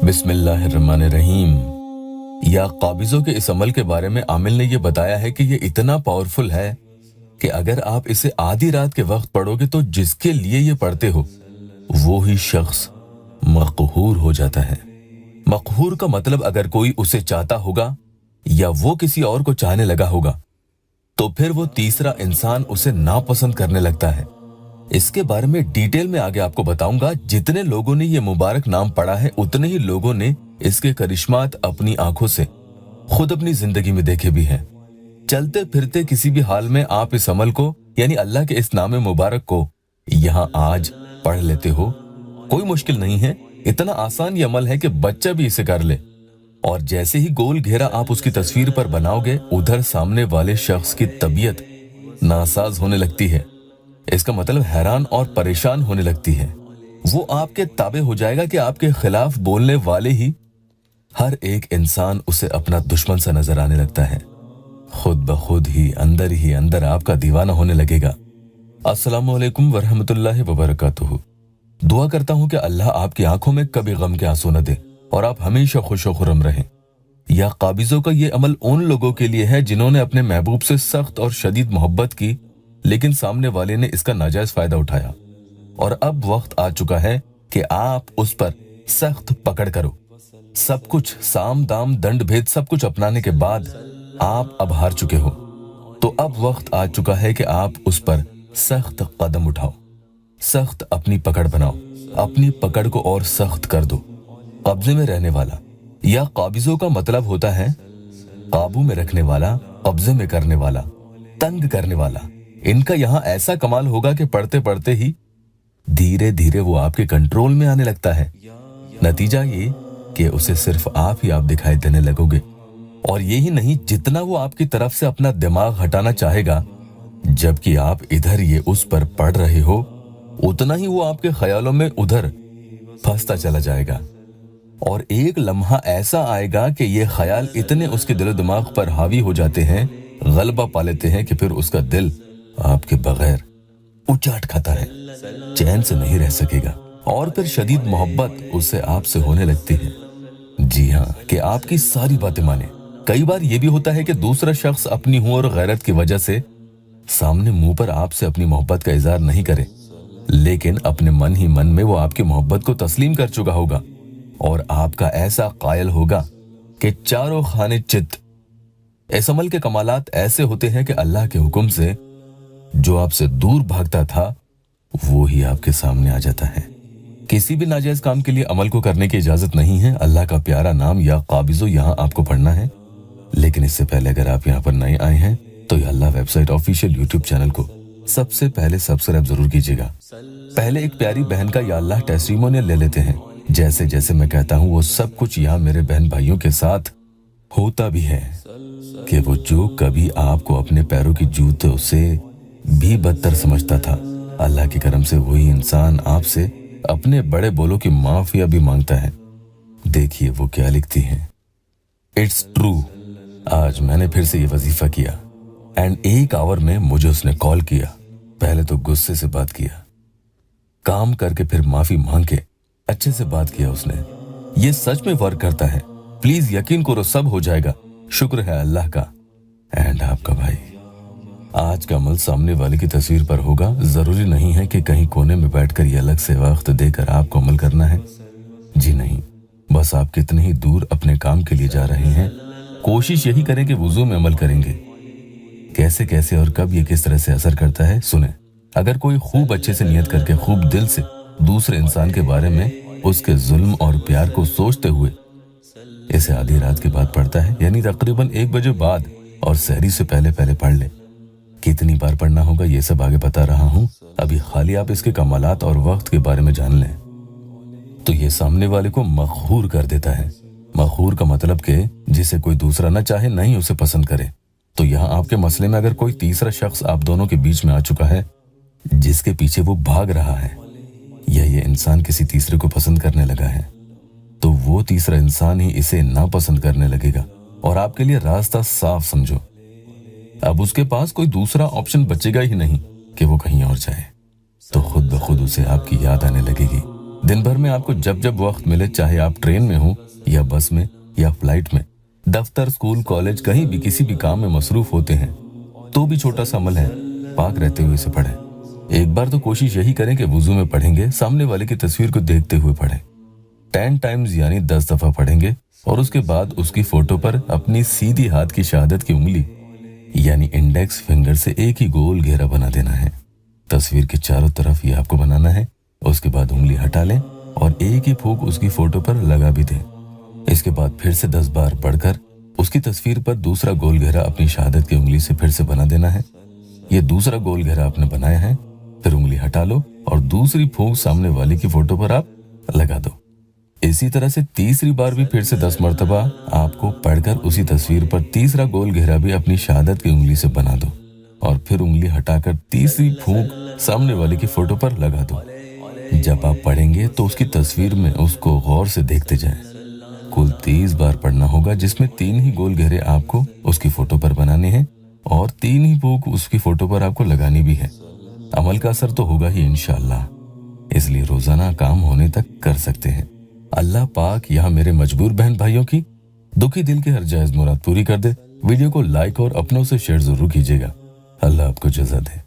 बिस्मिल्लाहिर्रहमानिर्रहीम। या काबिज़ों के इस अमल के बारे में आमिल ने यह बताया है कि यह इतना पावरफुल है कि अगर आप इसे आधी रात के वक्त पढ़ोगे तो जिसके लिए ये पढ़ते हो वो ही शख्स मक़हूर हो जाता है। मक़हूर का मतलब अगर कोई उसे चाहता होगा या वो किसी और को चाहने लगा होगा तो फिर वो तीसरा इंसान उसे नापसंद करने लगता है। इसके बारे में डिटेल में आगे आपको बताऊंगा। जितने लोगों ने ये मुबारक नाम पढ़ा है उतने ही लोगों ने इसके करिश्मात अपनी आंखों से खुद अपनी जिंदगी में देखे भी हैं। चलते फिरते किसी भी हाल में आप इस अमल को यानी अल्लाह के इस नाम मुबारक को यहाँ आज पढ़ लेते हो। कोई मुश्किल नहीं है, इतना आसान ये अमल है कि बच्चा भी इसे कर ले। और जैसे ही गोल घेरा आप उसकी तस्वीर पर बनाओगे उधर सामने वाले शख्स की तबीयत नासाज होने लगती है। इसका मतलब हैरान और परेशान होने लगती है। वो आपके ताबे हो जाएगा कि आपके खिलाफ बोलने वाले ही हर एक इंसान उसे अपना दुश्मन सा नजर आने लगता है। खुद ब खुद ही अंदर आपका दीवाना होने लगेगा। अस्सलामु अलैकुम वरहमतुल्लाहि वबरकातुहू। दुआ करता हूं कि अल्लाह आपकी आंखों में कभी गम के आंसू न दे और आप हमेशा खुश व खुर्रम रहें। या काबिज़ों का ये अमल उन लोगों के लिए है जिन्होंने अपने महबूब से सख्त और शदीद मोहब्बत की लेकिन सामने वाले ने इसका नाजायज फायदा उठाया और अब वक्त आ चुका है कि आप उस पर सख्त पकड़ करो। सब कुछ साम दाम दंड भेद सब कुछ अपनाने के बाद आप अब हार चुके हो, तो अब वक्त आ चुका है कि आप उस पर सख्त कदम उठाओ, सख्त अपनी पकड़ बनाओ, अपनी पकड़ को और सख्त कर दो। कब्जे में रहने वाला या काबिज़ों का मतलब होता है काबू में रखने वाला, कब्जे में करने वाला, तंग करने वाला। इनका यहाँ ऐसा कमाल होगा कि पढ़ते पढ़ते ही धीरे धीरे वो आपके कंट्रोल में आने लगता है। नतीजा ये कि उसे सिर्फ आप दिखाई देने लगोगे। और यही नहीं, जितना वो आपकी तरफ से अपना दिमाग हटाना चाहेगा जबकि आप इधर ये उस पर पढ़ रहे हो, उतना ही वो आपके ख्यालों में उधर फंसता चला जाएगा। और एक लम्हा ऐसा आएगा कि ये ख्याल इतने उसके दिलो दिमाग पर हावी हो जाते हैं, गलबा पा लेते हैं कि फिर उसका दिल आपके बगैर उचाट खाता है, चैन से नहीं रह सकेगा और फिर शदीद मोहब्बत उससे आपसे होने लगती है। जी हाँ, कि आपकी सारी बातें माने। कई बार ये भी होता है कि दूसरा शख्स अपनी हुँ और गैरत की वजह से सामने मुंह पर आपसे अपनी मोहब्बत का इजहार नहीं करे, लेकिन अपने मन ही मन में वो आपकी मोहब्बत को तस्लीम कर चुका होगा और आपका ऐसा कायल होगा कि चारों खाने चित। इस अमल के कमालात ऐसे होते हैं कि अल्लाह के हुक्म से जो आपसे दूर भागता था वो ही आपके सामने आ जाता है। किसी भी नाजायज काम के लिए अमल को करने की इजाजत नहीं है। अल्लाह का प्यारा नाम या काबिज़ों यहाँ आपको पढ़ना है, लेकिन इससे पहले अगर आप यहाँ पर नए आए हैं तो या अल्लाह वेबसाइट ऑफिशियल यूट्यूब चैनल को सबसे पहले सब्सक्राइब जरूर कीजिएगा। पहले एक प्यारी बहन का या अल्लाह टेस्टिमोनियल ले लेते हैं। जैसे जैसे मैं कहता हूँ वो सब कुछ यहाँ मेरे बहन भाइयों के साथ होता भी है कि वो जो कभी आपको अपने पैरों की जूतों से भी बदतर समझता था, अल्लाह के करम से वही इंसान आपसे अपने बड़े बोलों की माफिया भी मांगता है। देखिए वो क्या लिखती हैं। इट्स ट्रू, आज मैंने फिर से ये वजीफा किया एंड 1 आवर में मुझे उसने कॉल किया। पहले तो गुस्से से बात किया, काम करके फिर माफी मांग के अच्छे से बात किया उसने। ये सच में वर्क करता है, प्लीज यकीन करो सब हो जाएगा। शुक्र है अल्लाह का। एंड आपका भाई आज का अमल सामने वाले की तस्वीर पर होगा। जरूरी नहीं है कि कहीं कोने में बैठकर ये अलग से वक्त देकर आपको अमल करना है। जी नहीं, बस आप कितने ही दूर अपने काम के लिए जा रहे हैं, कोशिश यही करें कि वुजू में अमल करेंगे। कैसे कैसे और कब ये किस तरह से असर करता है सुने। अगर कोई खूब अच्छे से नियत करके खूब दिल से दूसरे इंसान के बारे में उसके जुल्म और प्यार को सोचते हुए इसे आधी रात के बाद पढ़ता है, यानी तकरीबन 1 बजे बाद और सहरी से पहले पहले पढ़ ले। कितनी बार पढ़ना होगा ये सब आगे बता रहा हूँ, अभी खाली आप इसके कमालात और वक्त के बारे में जान लें। तो ये सामने वाले को मखहूर कर देता है। मखहूर का मतलब कि जिसे कोई दूसरा न चाहे न ही उसे पसंद करे। तो यहाँ आपके मसले में अगर कोई तीसरा शख्स आप दोनों के बीच में आ चुका है जिसके पीछे वो भाग रहा है, या ये इंसान किसी तीसरे को पसंद करने लगा है, तो वो तीसरा इंसान ही इसे नापसंद करने लगेगा और आपके लिए रास्ता साफ समझो। अब उसके पास कोई दूसरा ऑप्शन बचेगा ही नहीं कि वो कहीं और जाए। तो खुद ब खुद उसे आपकी याद आने लगेगी। दिन भर में आपको जब जब वक्त मिले, चाहे आप ट्रेन में हो या बस में या फ्लाइट में, दफ्तर, स्कूल, कॉलेज, कहीं भी किसी भी काम में मसरूफ होते हैं, तो भी छोटा सा अमल है, पाक रहते हुए इसे पढ़ें। एक बार तो कोशिश यही करें कि वुजू में पढ़ेंगे, सामने वाले की तस्वीर को देखते हुए पढ़ें। 10 टाइम्स यानी 10 दफा पढ़ेंगे और उसके बाद उसकी फोटो पर अपनी सीधी हाथ की शहादत की उंगली यानी इंडेक्स फिंगर से एक ही गोल घेरा बना देना है। तस्वीर के चारों तरफ ये आपको बनाना है। उसके बाद उंगली हटा लें और एक ही फूंक उसकी फोटो पर लगा भी दें। इसके बाद फिर से 10 बार पढ़कर उसकी तस्वीर पर दूसरा गोल घेरा अपनी शहादत की उंगली से फिर से बना देना है। ये दूसरा गोल घेरा आपने बनाया है, फिर उंगली हटा लो और दूसरी फूंक सामने वाले की फोटो पर आप लगा दो। इसी तरह से तीसरी बार भी फिर से 10 मरतबा आपको पढ़कर उसी तस्वीर पर तीसरा गोल घेरा भी अपनी शहादत की उंगली से बना दो और फिर उंगली हटाकर तीसरी फूंक सामने वाले की फोटो पर लगा दो। जब आप पढ़ेंगे तो उसकी तस्वीर में उसको गौर से देखते जाएं। कुल 30 बार पढ़ना होगा, जिसमें 3 ही गोल घेरे आपको उसकी फोटो पर बनाने हैं और 3 ही फूंक उसकी फोटो पर आपको लगानी भी है। अमल का असर तो होगा ही इंशाअल्लाह, इसलिए रोजाना काम होने तक कर सकते हैं। अल्लाह पाक यहाँ मेरे मजबूर बहन भाइयों की दुखी दिल की हर जायज मुराद पूरी कर दे। वीडियो को लाइक और अपनों से शेयर जरूर कीजिएगा। अल्लाह आपको जज़ा दे।